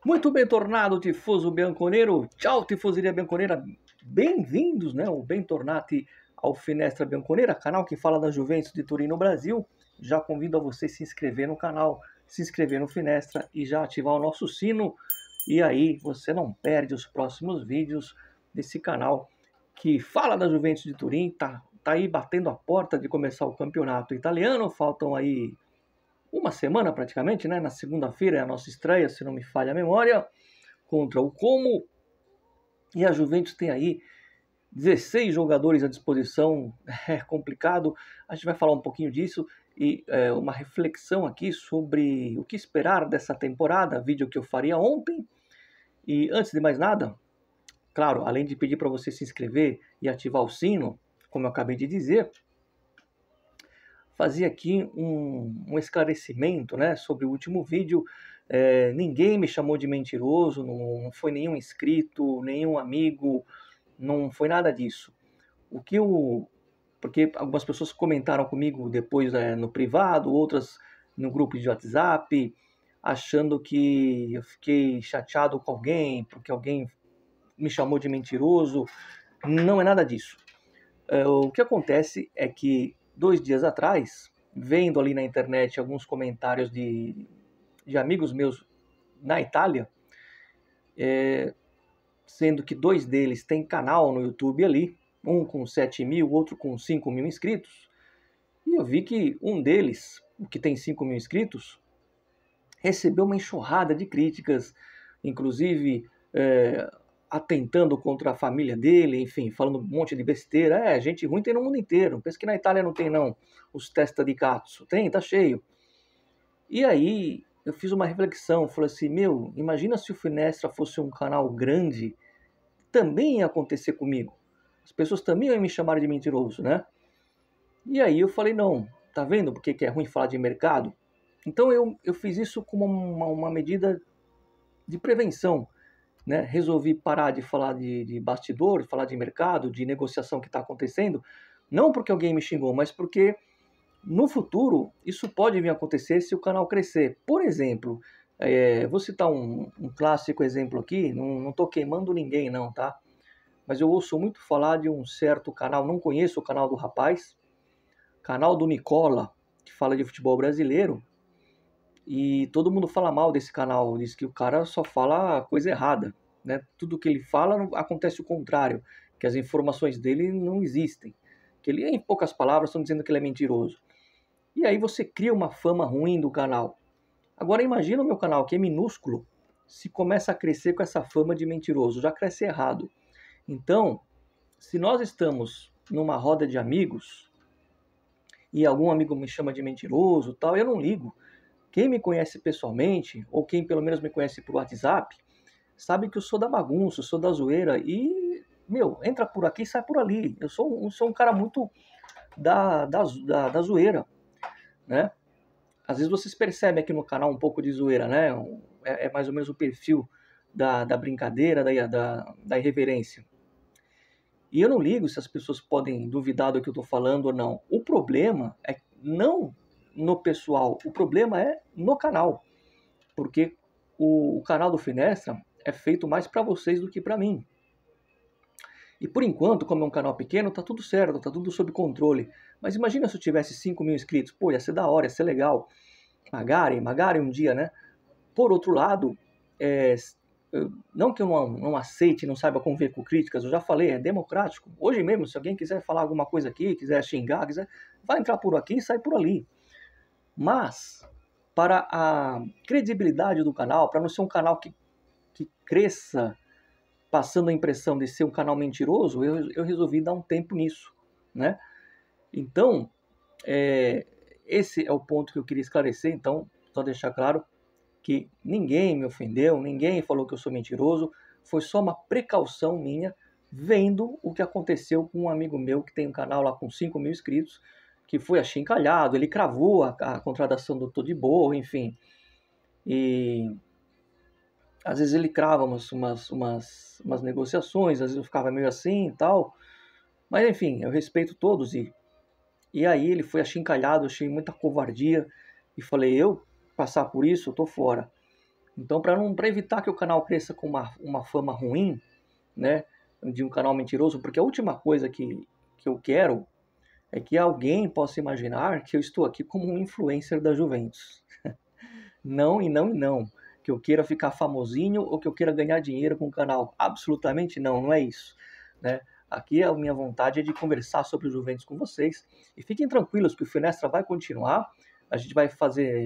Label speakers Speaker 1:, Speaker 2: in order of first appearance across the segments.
Speaker 1: Muito bem tornado, tifoso bianconeiro. Tchau, tifoseria bianconeira. Bem-vindos, né, o bem tornati ao Finestra Bianconeira, canal que fala da Juventus de Turim no Brasil. Já convido a você se inscrever no canal, se inscrever no Finestra e já ativar o nosso sino. E aí você não perde os próximos vídeos desse canal que fala da Juventus de Turim. Tá aí batendo a porta de começar o campeonato italiano. Faltam aí uma semana praticamente, né? Na segunda-feira é a nossa estreia, se não me falha a memória, contra o Como. E a Juventus tem aí 16 jogadores à disposição, é complicado. A gente vai falar um pouquinho disso e uma reflexão aqui sobre o que esperar dessa temporada, vídeo que eu faria ontem. E antes de mais nada, claro, além de pedir para você se inscrever e ativar o sino, como eu acabei de dizer, fazer aqui um esclarecimento, né, sobre o último vídeo. Ninguém me chamou de mentiroso, não foi nenhum inscrito, nenhum amigo, não foi nada disso. Porque algumas pessoas comentaram comigo depois no privado, outras no grupo de WhatsApp, achando que eu fiquei chateado com alguém, porque alguém me chamou de mentiroso. Não é nada disso. O que acontece é que 2 dias atrás, vendo ali na internet alguns comentários de amigos meus na Itália, sendo que 2 deles têm canal no YouTube ali, um com 7 mil, outro com 5 mil inscritos, e eu vi que um deles, o que tem 5 mil inscritos, recebeu uma enxurrada de críticas, inclusive atentando contra a família dele, enfim, falando um monte de besteira. Gente ruim tem no mundo inteiro. Não pensa que na Itália não tem, não, os testa di cazzo. Tem, tá cheio. E aí eu fiz uma reflexão, falei assim, imagina se o Finestra fosse um canal grande, também ia acontecer comigo. As pessoas também iam me chamar de mentiroso, né? E aí eu falei, não, tá vendo por que é ruim falar de mercado? Então eu fiz isso como uma medida de prevenção, né? Resolvi parar de falar de bastidor, falar de mercado, de negociação que está acontecendo, não porque alguém me xingou, mas porque no futuro isso pode vir a acontecer se o canal crescer. Por exemplo, vou citar um clássico exemplo aqui, não estou queimando ninguém não, tá? Mas eu ouço muito falar de um certo canal, não conheço o canal do rapaz, canal do Nicola, que fala de futebol brasileiro, e todo mundo fala mal desse canal, diz que o cara só fala coisa errada, né? Tudo que ele fala acontece o contrário, que as informações dele não existem, que ele, em poucas palavras, estão dizendo que ele é mentiroso. E aí você cria uma fama ruim do canal. Agora imagina o meu canal, que é minúsculo, se começa a crescer com essa fama de mentiroso, já cresce errado. Então, se nós estamos numa roda de amigos e algum amigo me chama de mentiroso, tal, eu não ligo. Quem me conhece pessoalmente, ou quem pelo menos me conhece por WhatsApp, sabe que eu sou da bagunça, eu sou da zoeira e, entra por aqui e sai por ali. Eu sou um cara muito da zoeira, né? Às vezes vocês percebem aqui no canal um pouco de zoeira, né? É mais ou menos o perfil da brincadeira, da irreverência. E eu não ligo se as pessoas podem duvidar do que eu estou falando ou não. O problema é não no pessoal, o problema é no canal. Porque o canal do Finestra é feito mais para vocês do que para mim. E por enquanto, como é um canal pequeno, tá tudo certo, tá tudo sob controle. Mas imagina se eu tivesse 5 mil inscritos. Pô, ia ser da hora, ia ser legal. Magari um dia, né? Por outro lado, não que eu não aceite, não saiba conviver com críticas, eu já falei, é democrático. Hoje mesmo, se alguém quiser falar alguma coisa aqui, quiser xingar, vai entrar por aqui e sai por ali. Mas, para a credibilidade do canal, para não ser um canal que cresça passando a impressão de ser um canal mentiroso, eu resolvi dar um tempo nisso, né? Então, esse é o ponto que eu queria esclarecer. Então, só deixar claro que ninguém me ofendeu, ninguém falou que eu sou mentiroso, foi só uma precaução minha, vendo o que aconteceu com um amigo meu que tem um canal lá com 5 mil inscritos, que foi achincalhado, ele cravou a contratação do Todibo, enfim, e às vezes ele crava umas negociações, às vezes eu ficava meio assim e tal, mas enfim, eu respeito todos, e aí ele foi achincalhado, achei muita covardia, e falei, eu passar por isso, eu tô fora. Então, para evitar que o canal cresça com uma fama ruim, né, de um canal mentiroso, porque a última coisa que eu quero é que alguém possa imaginar que eu estou aqui como um influencer da Juventus. Não e não e não. Que eu queira ficar famosinho ou que eu queira ganhar dinheiro com o canal. Absolutamente não, não é isso, né? Aqui a minha vontade é de conversar sobre o Juventus com vocês. E fiquem tranquilos que o Finestra vai continuar. A gente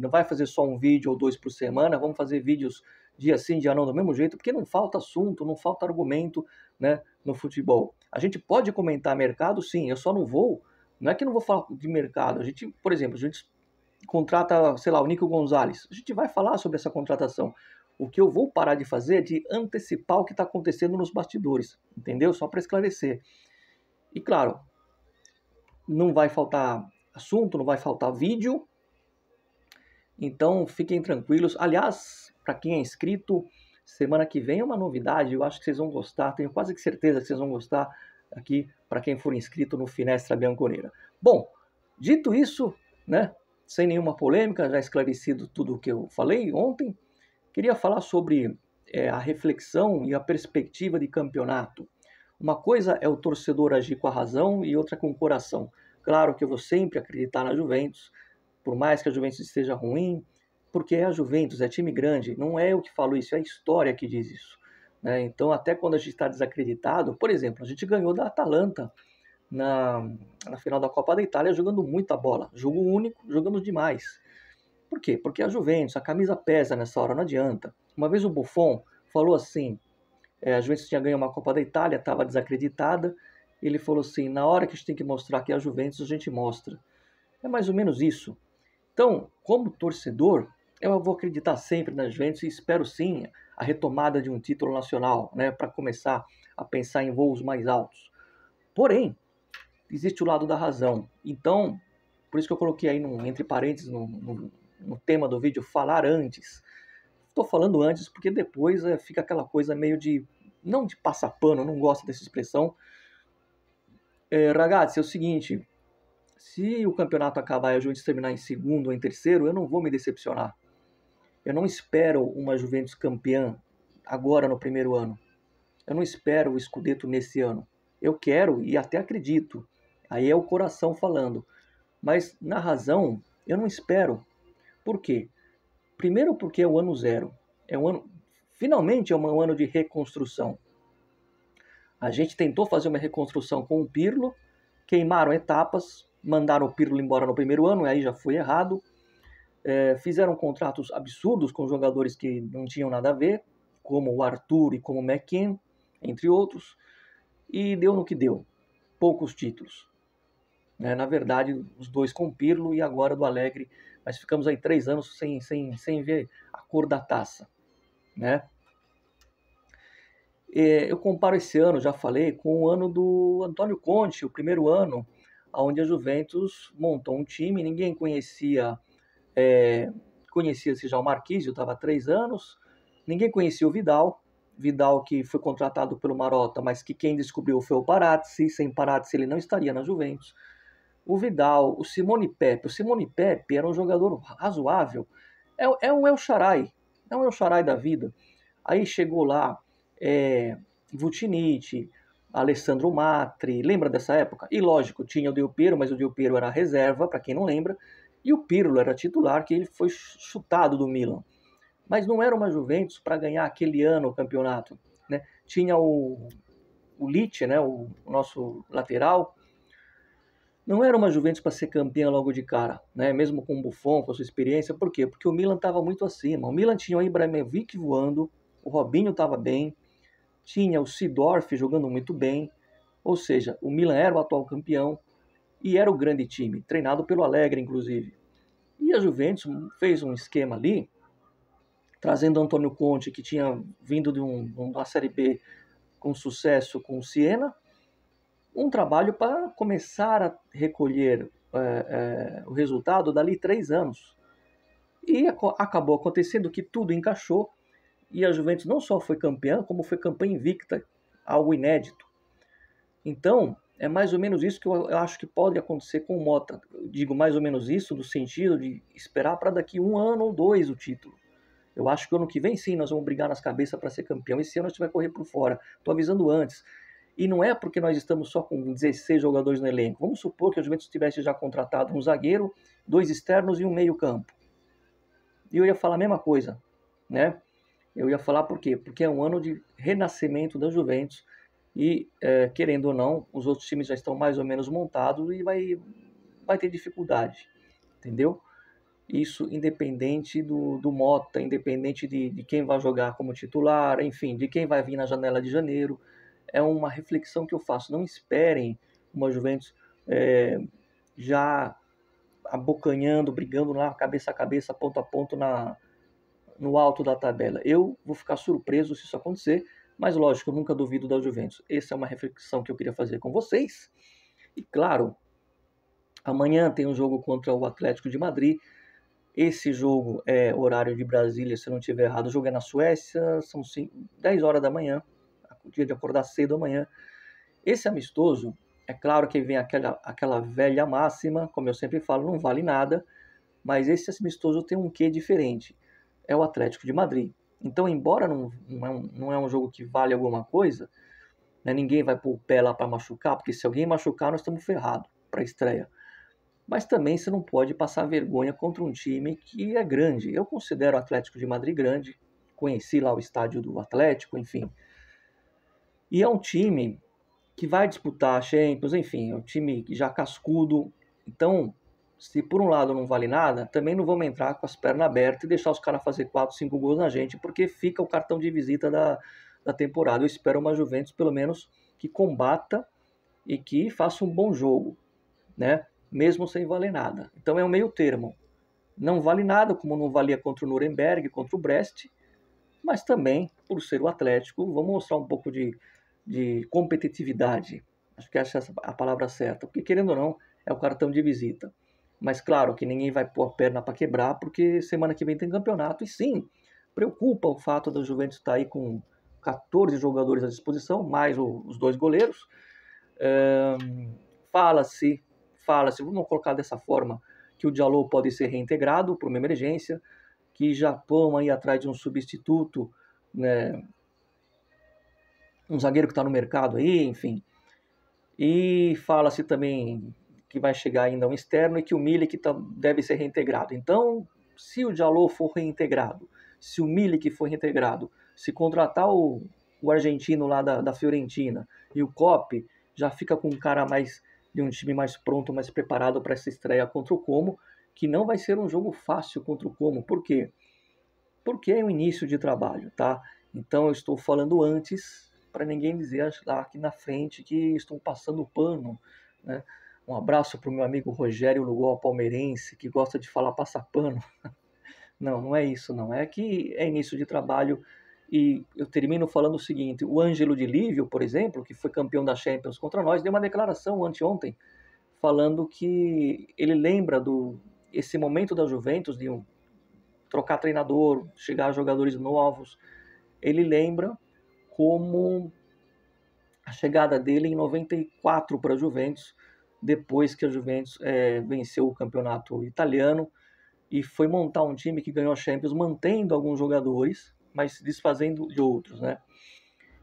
Speaker 1: não vai fazer só um vídeo ou 2 por semana, vamos fazer vídeos dia sim, dia não, do mesmo jeito, porque não falta assunto, não falta argumento, né, no futebol. A gente pode comentar mercado, sim, eu só não é que não vou falar de mercado. A gente, por exemplo, a gente contrata, sei lá, o Nico Gonzalez. A gente vai falar sobre essa contratação. O que eu vou parar de fazer é de antecipar o que está acontecendo nos bastidores, entendeu? Só para esclarecer. E claro, não vai faltar assunto, não vai faltar vídeo. Então fiquem tranquilos. Aliás, para quem é inscrito, semana que vem é uma novidade. Eu acho que vocês vão gostar. Tenho quase que certeza que vocês vão gostar aqui para quem for inscrito no Finestra Bianconeira. Bom, dito isso, né? Sem nenhuma polêmica, já esclarecido tudo o que eu falei ontem, queria falar sobre a reflexão e a perspectiva de campeonato. Uma coisa é o torcedor agir com a razão e outra com o coração. Claro que eu vou sempre acreditar na Juventus, por mais que a Juventus esteja ruim, porque é a Juventus, é time grande, não é eu que falo isso, é a história que diz isso, né? Então, até quando a gente está desacreditado, por exemplo, a gente ganhou da Atalanta na final da Copa da Itália jogando muita bola. Jogo único, jogamos demais. Por quê? Porque a Juventus, a camisa pesa nessa hora, não adianta. Uma vez o Buffon falou assim, a Juventus tinha ganho uma Copa da Itália, estava desacreditada, ele falou assim, na hora que a gente tem que mostrar que é a Juventus, a gente mostra. É mais ou menos isso. Então, como torcedor, eu vou acreditar sempre na Juventus e espero sim a retomada de um título nacional, né, para começar a pensar em voos mais altos. Porém, existe o lado da razão. Então, por isso que eu coloquei aí entre parênteses no tema do vídeo, falar antes. Estou falando antes porque depois fica aquela coisa meio de, não de passar pano, eu não gosto dessa expressão. Ragazzi, é o seguinte, se o campeonato acabar e a Juventus terminar em segundo ou em terceiro, eu não vou me decepcionar. Eu não espero uma Juventus campeã agora no primeiro ano. Eu não espero o Scudetto nesse ano. Eu quero e até acredito. Aí é o coração falando. Mas na razão, eu não espero. Por quê? Primeiro porque é o ano zero. Finalmente é um ano de reconstrução. A gente tentou fazer uma reconstrução com o Pirlo, queimaram etapas, mandaram o Pirlo embora no primeiro ano, e aí já foi errado. Fizeram contratos absurdos com jogadores que não tinham nada a ver, como o Arthur e como o McKennie, entre outros, e deu no que deu. Poucos títulos. Na verdade, os dois com o Pirlo e agora do Alegre, mas ficamos aí 3 anos sem ver a cor da taça, né? Eu comparo esse ano, já falei, com o ano do Antônio Conte, o primeiro ano, onde a Juventus montou um time, ninguém conhecia-se já o Marquísio, estava há 3 anos, ninguém conhecia o Vidal que foi contratado pelo Marotta, mas que quem descobriu foi o Parazzi, sem Parazzi ele não estaria na Juventus. O Vidal, o Simone Pepe era um jogador razoável, é um El Shaarawy, da vida. Aí chegou lá Vucinic, Alessandro Matri, lembra dessa época? E lógico, tinha o Del Piero, mas o Del Piero era reserva, para quem não lembra, e o Pirlo era titular, que ele foi chutado do Milan. Mas não era uma Juventus para ganhar aquele ano o campeonato, né? Tinha o Lich, né, o nosso lateral. Não era uma Juventus para ser campeã logo de cara, né? Mesmo com o Buffon, com a sua experiência. Por quê? Porque o Milan estava muito acima. O Milan tinha o Ibrahimovic voando, o Robinho estava bem, tinha o Seedorf jogando muito bem. Ou seja, o Milan era o atual campeão e era o grande time, treinado pelo Alegre, inclusive. E a Juventus fez um esquema ali, trazendo o Antônio Conte, que tinha vindo de uma Série B com sucesso com o Siena, um trabalho para começar a recolher o resultado dali 3 anos. E acabou acontecendo que tudo encaixou e a Juventus não só foi campeã, como foi campeã invicta, algo inédito. Então, é mais ou menos isso que eu acho que pode acontecer com o Motta. Eu digo mais ou menos isso no sentido de esperar para daqui 1 ano ou 2 o título. Eu acho que ano que vem sim nós vamos brigar nas cabeças para ser campeão. Esse ano a gente vai correr por fora. Estou avisando antes. E não é porque nós estamos só com 16 jogadores no elenco. Vamos supor que a Juventus tivesse já contratado um zagueiro, 2 externos e um meio-campo. E eu ia falar a mesma coisa, né? Eu ia falar por quê? Porque é um ano de renascimento da Juventus e, querendo ou não, os outros times já estão mais ou menos montados e vai ter dificuldade, entendeu? Isso independente do Mota, independente de quem vai jogar como titular, enfim, de quem vai vir na janela de janeiro. É uma reflexão que eu faço. Não esperem uma Juventus já abocanhando, brigando lá cabeça a cabeça, ponto a ponto no alto da tabela. Eu vou ficar surpreso se isso acontecer, mas lógico, eu nunca duvido da Juventus. Essa é uma reflexão que eu queria fazer com vocês. E claro, amanhã tem um jogo contra o Atlético de Madrid. Esse jogo é horário de Brasília, se eu não estiver errado. O jogo é na Suécia, são 10 horas da manhã, dia de acordar cedo amanhã. Esse amistoso, é claro que vem aquela velha máxima, como eu sempre falo, não vale nada, mas esse amistoso tem um quê diferente. É o Atlético de Madrid. Então, embora não é um jogo que vale alguma coisa, né, ninguém vai pôr o pé lá para machucar, porque se alguém machucar, nós estamos ferrados para a estreia. Mas também você não pode passar vergonha contra um time que é grande. Eu considero o Atlético de Madrid grande, conheci lá o estádio do Atlético, enfim. E é um time que vai disputar a Champions, enfim, é um time já cascudo. Então, se por um lado não vale nada, também não vamos entrar com as pernas abertas e deixar os caras fazer 4, 5 gols na gente, porque fica o cartão de visita da temporada. Eu espero uma Juventus, pelo menos, que combata e que faça um bom jogo, né? Mesmo sem valer nada. Então é um meio termo. Não vale nada, como não valia contra o Nuremberg, contra o Brest, mas também, por ser o Atlético, vamos mostrar um pouco de competitividade. Acho que essa é a palavra certa, porque querendo ou não, é o cartão de visita. Mas claro que ninguém vai pôr a perna para quebrar, porque semana que vem tem campeonato. E sim, preocupa o fato da Juventus estar aí com 14 jogadores à disposição, mais os 2 goleiros. Fala-se, vamos colocar dessa forma, que o Diallo pode ser reintegrado por uma emergência, que Japão aí atrás de um substituto, né, um zagueiro que está no mercado aí, enfim. E fala-se também que vai chegar ainda um externo e que o Milik deve ser reintegrado. Então, se o Diallo for reintegrado, se o Milik for reintegrado, se contratar o argentino lá da Fiorentina e o Kopp, já fica com um cara mais de um time mais pronto, mais preparado para essa estreia contra o Como, que não vai ser um jogo fácil contra o Como. Por quê? Porque é o início de trabalho, tá? Então eu estou falando antes para ninguém dizer lá aqui na frente que estou passando pano, né? Um abraço para o meu amigo Rogério Lugol, palmeirense, que gosta de falar passar pano. Não, não é isso, não. É que é início de trabalho e eu termino falando o seguinte: o Ângelo de Lívio, por exemplo, que foi campeão da Champions contra nós, deu uma declaração anteontem falando que ele lembra esse momento da Juventus de trocar treinador, chegar jogadores novos. Ele lembra como a chegada dele em 94 para a Juventus, depois que a Juventus venceu o campeonato italiano e foi montar um time que ganhou a Champions, mantendo alguns jogadores, mas desfazendo de outros, né?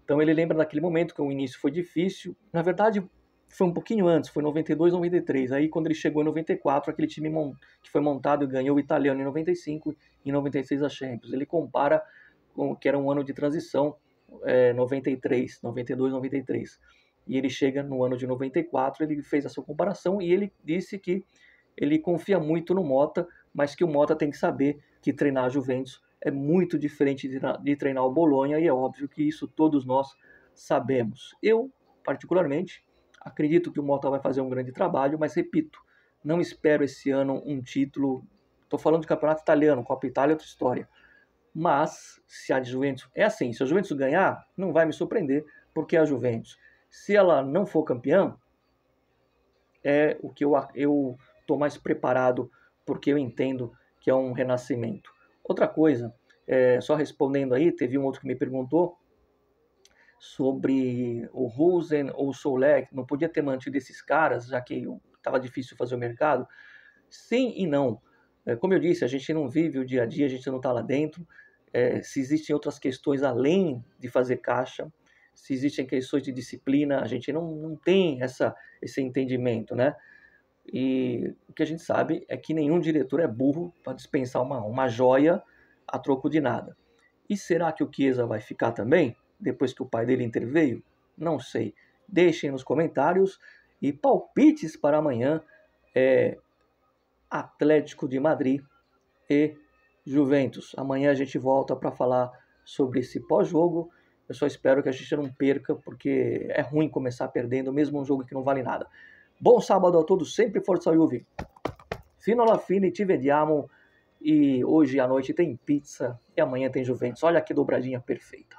Speaker 1: Então ele lembra daquele momento que o início foi difícil. Na verdade, foi um pouquinho antes, foi 92, 93. Aí quando ele chegou em 94, aquele time que foi montado e ganhou o italiano em 95 e em 96 a Champions. Ele compara com que era um ano de transição, 93, 92, 93. E ele chega no ano de 94, ele fez essa comparação e ele disse que ele confia muito no Mota, mas que o Mota tem que saber que treinar a Juventus é muito diferente de treinar o Bolonha, e é óbvio que isso todos nós sabemos. Eu, particularmente, acredito que o Mota vai fazer um grande trabalho, mas repito, não espero esse ano um título. Estou falando de campeonato italiano, Copa Itália é outra história. Mas se a Juventus é assim, se a Juventus ganhar, não vai me surpreender, porque é a Juventus. Se ela não for campeã, é o que eu estou mais preparado, porque eu entendo que é um renascimento. Outra coisa, só respondendo aí, teve um outro que me perguntou sobre o Rosen ou o Solé, não podia ter mantido esses caras, já que estava difícil fazer o mercado. Sim e não. Como eu disse, a gente não vive o dia a dia, a gente não está lá dentro. se existem outras questões além de fazer caixa, se existem questões de disciplina, a gente não tem esse entendimento, né? E o que a gente sabe é que nenhum diretor é burro para dispensar uma joia a troco de nada. E será que o Chiesa vai ficar também, depois que o pai dele interveio? Não sei. Deixem nos comentários e palpites para amanhã. Atlético de Madrid e Juventus. Amanhã a gente volta para falar sobre esse pós-jogo. Eu só espero que a gente não perca, porque é ruim começar perdendo, mesmo um jogo que não vale nada. Bom sábado a todos, sempre Forza Juve. Fino alla fine, ci vediamo. E hoje à noite tem pizza e amanhã tem Juventus. Olha que dobradinha perfeita.